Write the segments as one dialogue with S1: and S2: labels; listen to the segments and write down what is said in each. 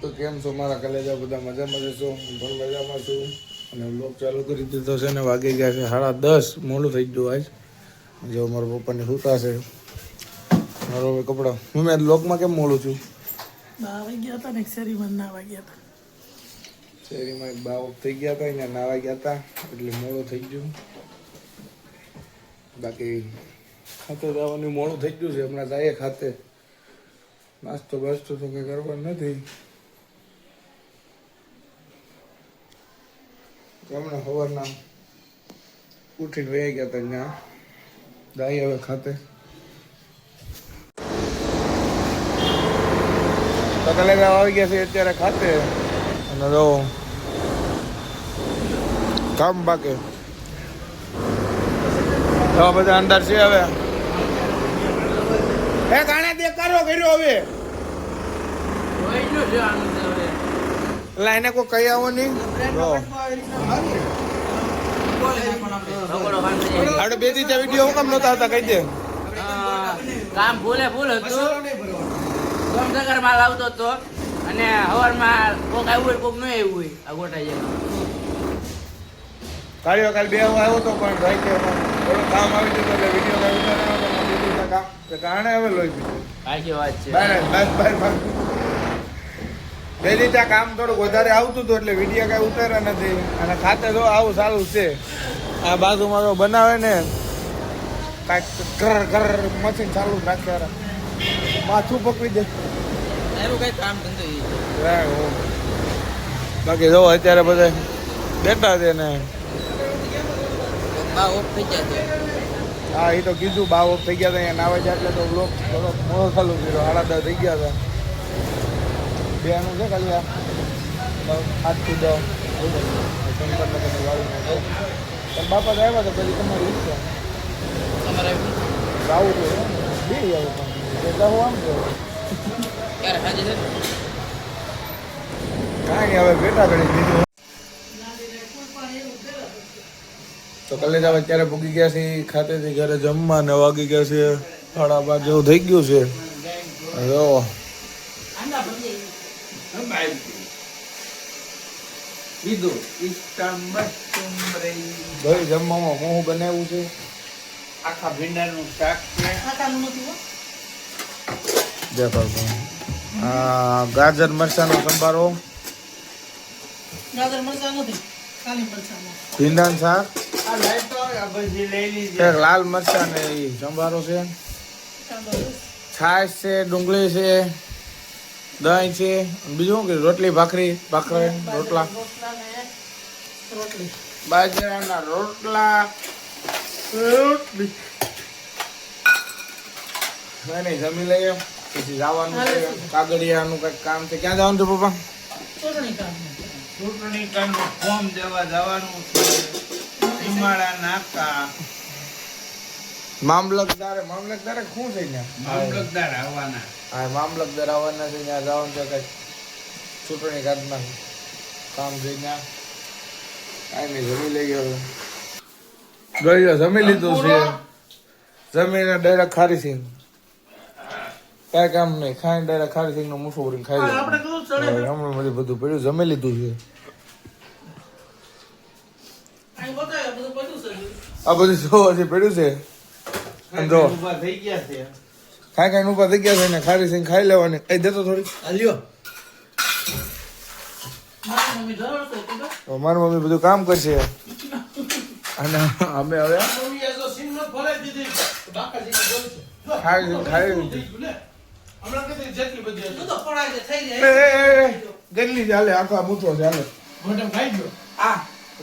S1: તો કેમ છો મારા કલેજા? બધા મજામાં જશો? હું પણ મજામાં છું. અને બ્લોગ ચાલુ કરી દીધો છે ને વાગી ગયા છે 10:30. મોડું થઈ ગયું આજ. જો મારા પપ્પાની સૂતા છે. મારો હવે કપડાં હું મેં બ્લોગમાં કેમ મોડું છું?
S2: બાવા ગયા હતા ને શેરીમાં નાવા ગયા હતા.
S1: શેરીમાં એક બાવ થઈ ગયા હતા ને નાવા ગયા હતા એટલે મોડું થઈ ગયું. બાકી ખાતે જવાનું મોડું થઈ ગયું છે. હમણાં જઈએ ખાતે. નાસ્તો બાસ્તો તો કંઈ કરવા નથી. હમણાં સવારના ઉઠીને વહી ગયા હતા ત્યાં. જઈએ હવે ખાતે. તો કલેજા આવી ગયા છે અત્યારે ખાતે. અને જો કામ બાકી તો બધા અંદર છે હવે. હે ગાણા દેખાડો કર્યો હવે. એટલે એને કોઈ કહી આવો નહીં. આપણે બે થી વિડીયો હું કામ નહોતા આવતા કહી દે.
S3: કામ ભૂલે ભૂલ હતું. ગોમનગરમાં લાવતો હતો અને હવારમાં કોક આવ્યું હોય કોક ન આવ્યું હોય આ ગોટા જેમ
S1: કાળિયો કાલ બે આવ્યો તો પણ ભાઈ કે થોડું કામ આવી ગયું એટલે વિડીયો કાંઈ ઉતારવાનો કામ કારણે હવે લોહી પીધું.
S3: સાચી વાત છે.
S1: બે રીતે કામ થોડુંક વધારે આવતું હતું એટલે વિડીયો કાંઈ ઉતાર્યા નથી. અને ખાતે જો આવું સારું છે. આ બાજુમાં તો બનાવે ને કાંઈક ઘર મશીન ચાલુ રાખે માથું પકવી દે
S3: એવું કઈ કામ ધંધો
S1: બાકી જો અત્યારે બધા બેઠા છે ને હા એ તો કીધું બાવ થઈ ગયા હતા અહીંયા નાવા જાય એટલે તો બ્લોક થોડો મોડો ચાલુ કર્યો 10:30 થઈ ગયા હતા. બેનું છે ખાલી આ 8 થી 10 શંકરનગરની વાળીને પણ બાપા આવ્યા તો પછી તમારી ઈચ્છા આવું તો બે આવું પણ હું આમ કહું કાંઈ હવે બેઠા કરી બીજું તો કલેજા અત્યારે ભૂગી ગયા છે ખાતેથી ઘરે જમવા ને વાગી ગયા છે 12:30 જેવું થઈ ગયું છે. જો ભાઈ જમવામાં હું બનાવ્યું છે?
S3: આખા ભીંડાનું શાક છે.
S1: ગાજર મરચાંનો સંભારો, ભીંડાનું શાક, લાલ મરચાં ને એ સંભારો છે, છાશ છે, ડુંગળી છે, દહીં છે, બીજું શું કે રોટલી ભાખરી રોટલા, બાજરાના રોટલા, નહીં જમી લઈએ પછી જવાનું છે કાગળિયાનું કઈક કામ છે. ક્યાં જવાનું છે પપ્પા?
S3: ચૂંટણી કાર્ડનું ફોર્મ દેવા જવાનું છે. હિમાળા નાકા
S1: મામલતદારે શું છે ત્યાં?
S3: મામલતદાર આવવાના.
S1: હા મામલતદાર આવવાના છે. ત્યાં જવાનું છે કઈક ચૂંટણી કાર્ડના કામ છે ત્યાં. કાંઈ નહીં જમી લઈ ગયો ગયો જમી લીધું છે. જમીને ડાયરેક્ટ ખારી સિંગ કાંઈ કામ નહીં ખાઈને ડાયરેક્ટ ખારી સિંગ નો મુઠો ભરીને ખાઈ હમણાં બધું પડ્યું જમી લીધું છે. આ બધું જો હજી પડ્યું છે. જો ખાઈ ઉભા થઈ ગયા છે ને ખારી સિંગ ખાઈ લેવાની. એ દેતો થોડી મારી મમ્મી બધું કામ કરશે અને અમે હવે ગેલી ચાલે આખા મૂથો ચાલે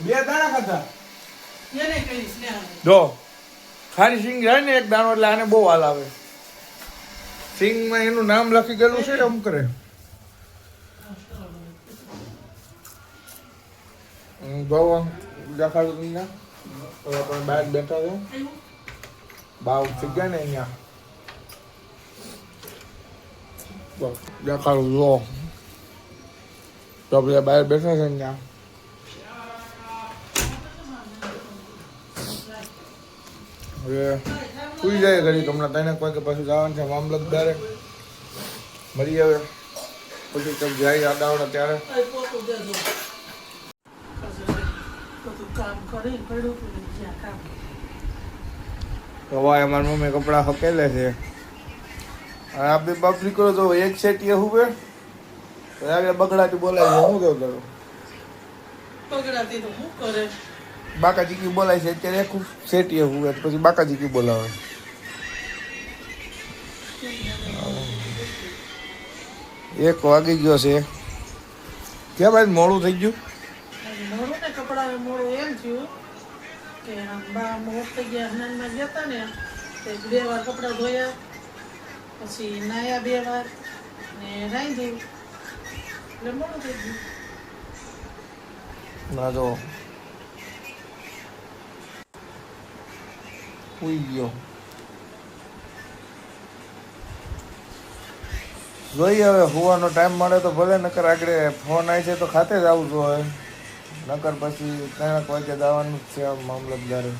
S1: બે દાણા ખાતા જો ખારી સિંગ જાય ને એક દાણો એટલે આને બહુ હાલ આવે. સિંગમાં એનું નામ લખી ગયેલું છે એમ કરે. દેખાડું તમને પણ બહાર બેઠા છે બાવ થઈ ગયા ને અહીંયા દેખાડું જો તો બધા બહાર બેઠા છે અહીંયા. હવે સુઈ જાય ઘડી હમણાં તને કોઈ કે પાછું જવાનું છે મામલતદારે મળી આવે પછી તમે જાય આડાવડા ત્યારે
S2: આ પોતું દેજો. પછી બધું કામ કરી પડ્યું હતું ને જ્યાં કામ.
S1: હવાએ મારી મમ્મી કપડાં હકેલે છે. અને આ બે બાપ નીકળો તો એક સેટીએ હુવે આગળ બગડાટી બોલાય છે. શું કેવું તારું?
S2: પગડાતી તો શું કરે?
S1: બાકાજીકી બોલાય છે અત્યારે એક સેટીએ હુવે પછી બાકાજીકી બોલાવે. એક વાગી ગયો છે. કેમ ભાઈ મોડું થઈ ગયું?
S2: મોડું ને કપડા મોડું એમ થયું કે આમ બા મોડ થઈ ગયા હનાનમાં ગયા હતા ને તે 2 વાર કપડા ધોયા પછી નાયા 2 વાર ને રાંધ્યું એટલે મોડું થઈ ગયું.
S1: ના તો ઉઈ ગયો. જોઈએ હવે હોવાનો ટાઈમ મળે તો ભલે, નકર આગળ ફોન આવી છે તો ખાતે જ આવતું હોય, નકર પછી 3 વાગે જવાનું જ છે મામલતદારે.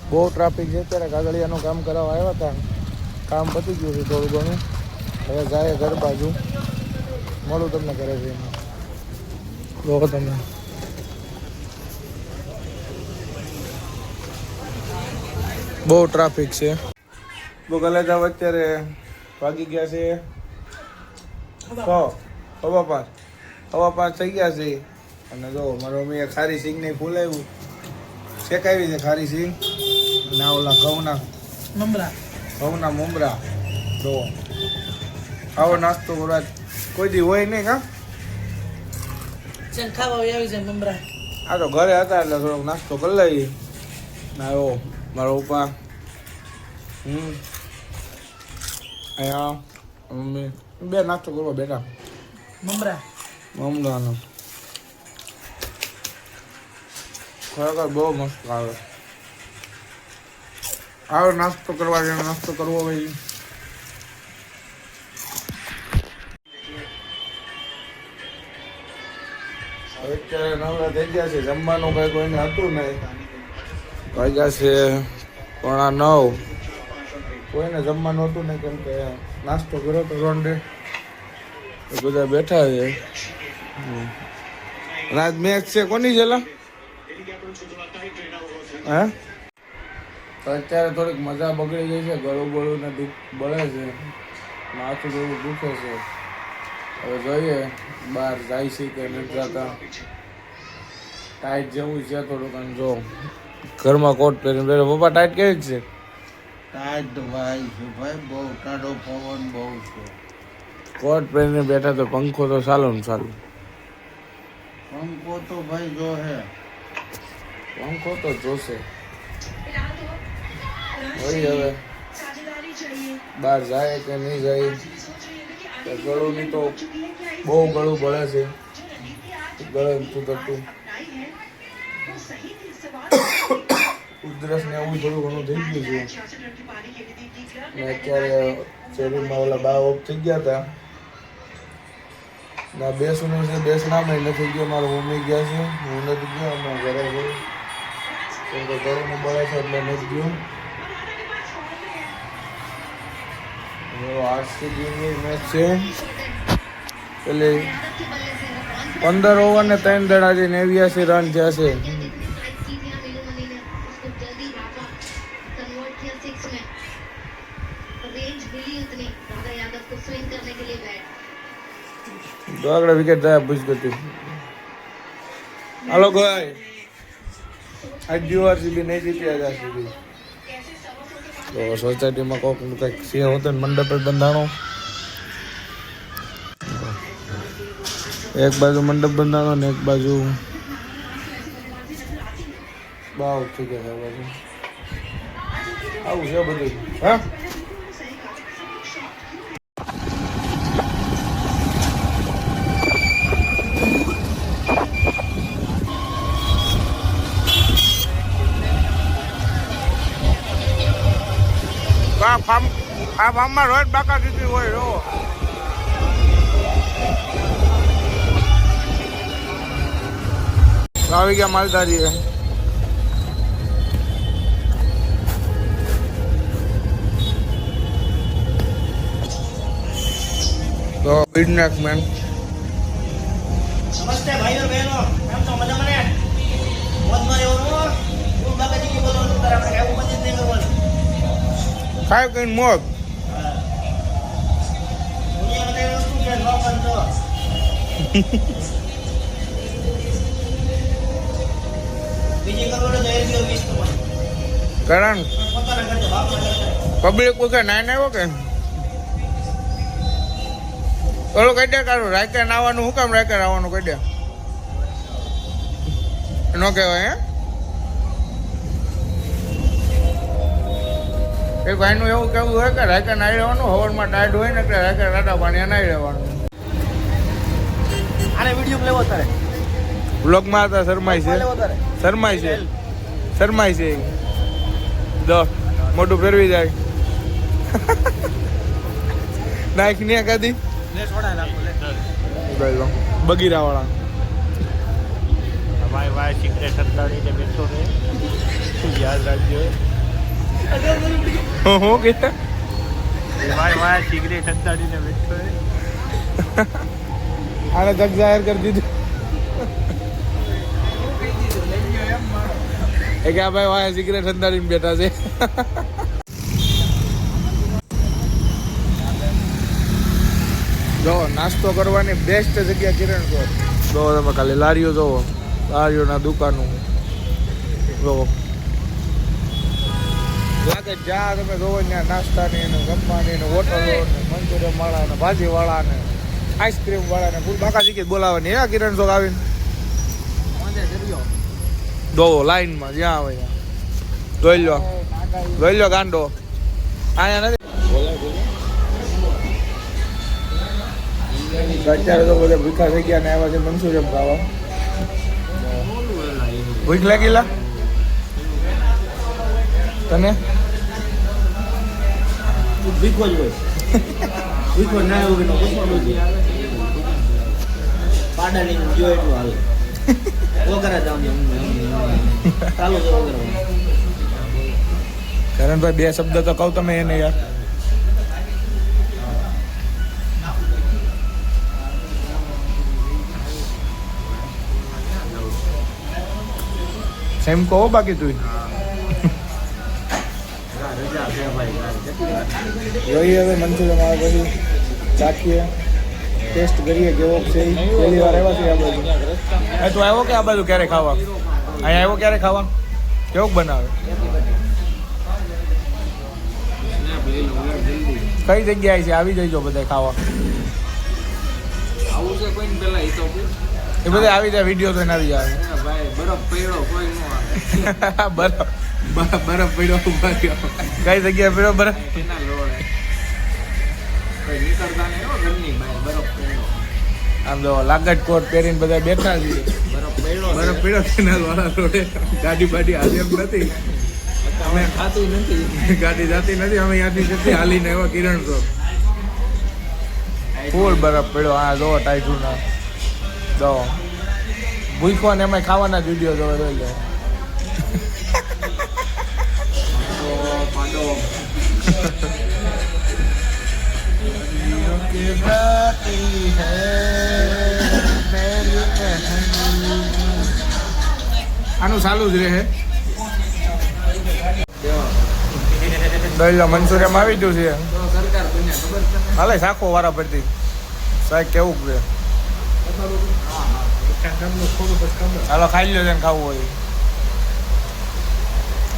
S1: બહુ ટ્રાફિક છે અત્યારે. કાગળિયાનું કામ કરાવવા આવ્યા હતા, કામ પતી ગયું છે થોડું ઘણું. હવે જાય ઘર બાજુ, મળું તમને કરે છે એમાં. જો તમે બહુ ટ્રાફિક છે. બહુ ગલે જાવ. અત્યારે વાગી ગયા છે 5:15 થઈ ગયા છે. અને જો મારા મમ્મીએ ખારી સિંગને ફૂલાવ્યું શેકાવી છે. ખારી સિંગ ના ઓલા ઘઉંના મમરા. જો આવો નાસ્તો કરવા કોઈ દી હોય નહીં. કા
S2: ખાવા આવી છે મમરા.
S1: આ તો ઘરે હતા એટલે થોડોક નાસ્તો કરી લઈએ. ના આવ્યો મારો ઉપા. અહીંયા મમ્મી 2 નાસ્તો કરવા બેઠા. મમરાનો ખરેખર બહુ મસ્ત આવે. આવો નાસ્તો કરવા જેનો નાસ્તો કરવો હોય. અત્યારે નવરા થઈ ગયા છે. જમવાનું કઈ કોઈને હતું નહીં. વાગ્યા છે 8:45. કોઈને જમવાનું હતું નહીં કેમ કે નાસ્તો કર્યો તો રોંડે બધા બેઠા છે. રાત મેચ છે કોની છે? હે અત્યારે થોડીક મજા બગડી ગઈ છે. ગળું ને દુઃખ બળે છે, માથું થોડું દુખે છે. હવે જોઈએ બહાર જાય છે કે નથી જતા. ટાઈટ જેવું છે થોડુંક. અને જો ઘરમાં કોટ પહેરીને બેઠો. પપ્પા ટાઈટ કેવી જ છે?
S4: ટાઈટ ભાઈ છે ભાઈ, બહુ ટાઢો પવન બહુ છે.
S1: કોટ પહેરીને બેઠા તો પંખો તો ચાલો ને ચાલુ.
S4: પંખો તો ભાઈ જો હે,
S1: પંખો તો જોશે. હવે બહાર જાય કે નહીં જાય. ગળુંની તો બહુ ગળું બળે છે. ગળે સુધરતું ઉધરસ ને એવું થોડું ઘણું થઈ ગયું છે. ને અત્યારે શરીરમાં ઓલા બા ઓફ થઈ ગયા હતા. ના બેસવાનું છે, બેસનામાં નથી ગયો. મારા મમ્મી ગયા છે, હું નથી ગયો. અમે ઘરે ગયો કેમ કે ગળું બળે છે એટલે નથી ગયો. આરસીબીની મેચ છે. પેલી 15 ઓવર ને 3 દડાથી 89 રન થયા છે. તો આગળ વિકેટ જાય ભૂજ ગતી. હાલો ભાઈ, આજ આરસીબી નહીં જીતી. આજ આરસીબી તો સોસાયટીમાં કોક કંઈક સિંહ હોતો ને મંડપ બંધાણો. એક બાજુ મંડપ બંધાણો ને એક બાજુ બાવ થઈ ગયા. બાજુ આવું છે બધું. હા આ ફાર્મમાં રોજ બાકા દીધી હોય. રો આવી ગયા માલધારી તો બિઝનેસમેન
S3: નમસ્તે ભાઈઓ બહેનો કેમ છો મજામાં ને મોજમાં રહેવાનું હું બાકાજી કે બોલવાનું તારે આપણે કાંઈ મદદ નહીં કરવાનું
S1: ખાય કઈ મોજ
S3: દુનિયામાં કઈ વસ્તુ છે ન કરજો બીજી કરોડ તો એરબીઓ 20 તમારે
S1: કારણ
S3: પોતાના કરજો બાપના કરજો
S1: પબ્લિક કોઈ કઈ નાઈ આવ્યો કે ઓલો કહી દે કાઢો રાયકા નાવાનું શું કામ રાયકા નાવાનું કહી દે ન કહેવાય હે એક ભાઈનું એવું કેવું હોય કે રાયકા નાઈ રહેવાનું હવનમાં ટાઈટ હોય ને એટલે રાયકા રાટા પાણી નાઈ રહેવાનું
S3: આને વિડિયો લેવો તારે
S1: બ્લોગમાં હતા શરમાય છે શરમાય છે દો મોટું ફેરવી જાય નાઈક ને કદી
S3: લે છોડા નાખો લે
S1: બગીરા વાળા
S5: ભાઈ સિગરેટ સંતાડીને બેઠો રે યાદ રાખજો
S1: હું કે
S5: ભાઈ સિગરેટ સંતાડીને બેઠો રે
S1: આને જગ જાહેર કરી દીધું એ કે આ ભાઈ વાય સિગરેટ સંતાડીને બેઠા છે જો નાસ્તો કરવાની બેસ્ટ જગ્યા કિરણ છો જો તમે ખાલી લારીઓ જોવો લારીઓના દુકાનો જોવો લાગે જ્યાં તમે જોવો ત્યાં નાસ્તાની ને જમવાની ને હોટલો ને મંચુરિયન વાળા ને ભાજી વાળા ને આઈસ્ક્રીમ વાળા ને ફૂલ બાકા જગ્યાએ બોલાવવાની હે કિરણ ચોક આવીને જોવો લાઈનમાં જ્યાં આવે ત્યાં જોઈ લો ગાંડો અહીંયા નથી અત્યારે તો બધા ભૂખા થઈ ગયા ને આવ્યા છે મંચુરિયન ખાવા ભૂખ લાગેલા તને
S3: ભીખો જ હોય ભીખો ના હોય તો પૂછવાનું છે પાડા લઈને જો એટલું હાલે વગર જ આમ ચાલો તો વગર
S1: કરણભાઈ બે શબ્દ તો કહું તમે એને યાર સેમ કહો બાકી તું જોઈએ હવે મંચુરિયન આવે પછી ચાખીએ ટેસ્ટ કરીએ કેવો છે પહેલી વાર આવ્યા છે આ બાજુ તું આવ્યો કે આ બાજુ ક્યારે ખાવા અહીંયા આવ્યો ક્યારે ખાવા કેવું બનાવે કઈ જગ્યાએ છે આવી જઈજો બધા ખાવા
S5: આવું છે કોઈ પેલા એ તો
S1: એ બધા આવી જાય વિડીયો તો આવી જાય
S5: ભાઈ બરફ પડ્યો કોઈ નો આવે
S1: બરફ પડ્યો ઉભા રહ્યો કઈ જગ્યાએ પડ્યો બરફ
S5: એના લોડે કોઈ નીકળતા નહીં હો ઘરની બહાર બરફ પડ્યો
S1: આમ જો લાગટ કોટ પહેરીને બધા બેઠા છે
S5: બરફ પડ્યો
S1: બરફ પડ્યો કેનાલ વાળા રોડે ગાડી બાડી હાલી એમ નથી
S5: અમે ખાતું નથી
S1: ગાડી જાતી નથી અમે ત્યાંથી જતી હાલીને એવા કિરણ તો ફૂલ બરફ પડ્યો હા જો ટાઈટું ના જો ભૂખો ને એમાં ખાવાના જ વિડીયો જોવે જોઈ લે
S5: પાડો
S1: આનું ચાલુ જ રહે દહીં મંચુરિયન આવી ગયું છે
S5: સરકાર બને ખબર છે
S1: હાલે શાખો વાળા પડતી સાહેબ કેવું છે હાલો ખાઈ લ્યો છે ને ખાવું હોય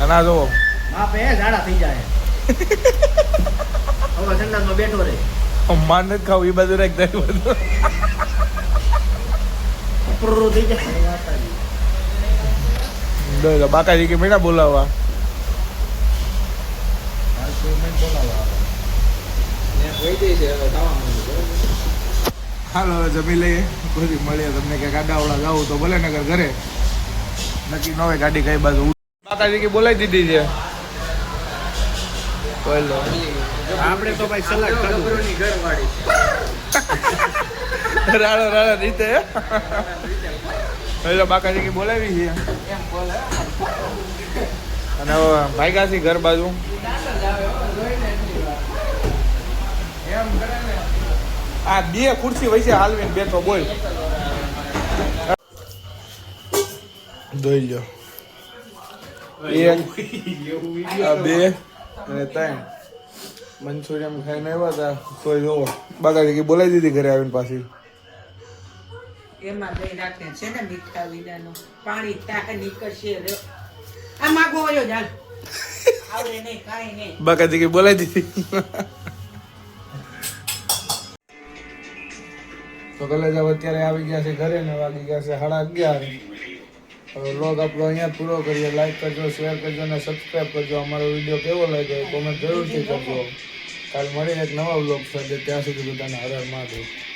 S1: અને આ જુઓ
S3: બાપ એ ઝાડા થઈ જાય હવે સંડાસમાં બેઠો રે
S1: માન નથી ખાવું એ બધું રાખ દહીં બધું
S3: પૂરું થઈ જાય
S1: દહીં બાકાજી કે મીઠા બોલાવવા હાલો જમી લઈએ પછી મળીએ તમને કે ગાડાવાળા જાવું તો ભલે નગર ઘરે નક્કી ન હોય ગાડી કઈ બાજુ બાકાજી કે બોલાવી દીધી છે બોલો
S5: આપણે તો ભાઈ સલાડ ખાધું ની ઘરવાળી
S1: રાડો રાડો રીતે એટલે બાકાજી બોલાવી છે
S3: એમ બોલે
S1: અને હવે ભાગ્યા છે ઘર બાજુ
S3: એમ કરે ને
S1: આ બે ખુરશી વચ્ચે હાલવીને બેઠો બોલ ધોઈ લ્યો એક આ બે અને ત્રણ મંચુરિયન ખાઈને આવ્યા હતા કોઈ જોવો બાકાજી બોલાવી દીધી ઘરે આવીને પાછી
S2: એમાં દહીં રાખે છે ને મીઠા વિનાનું પાણી ત્યાં નીકળશે રે આ માગો વયો જાલ આવડે નહીં કાંઈ નહીં
S1: બાકાજી બોલાવી દીધી તો કલેજા અત્યારે આવી ગયા છે ઘરે ને વાગી ગયા છે 11:30 હવે વ્લોગ આપણો અહીંયા પૂરો કરીએ લાઈક કરજો શેર કરજો અને સબસ્ક્રાઈબ કરજો અમારો વિડીયો કેવો લાગ્યો કોમેન્ટ જરૂરથી કરજો કાલ મળીને એક નવા વ્લોગ સાથે ત્યાં સુધી બધાને હર હર મહાદેવ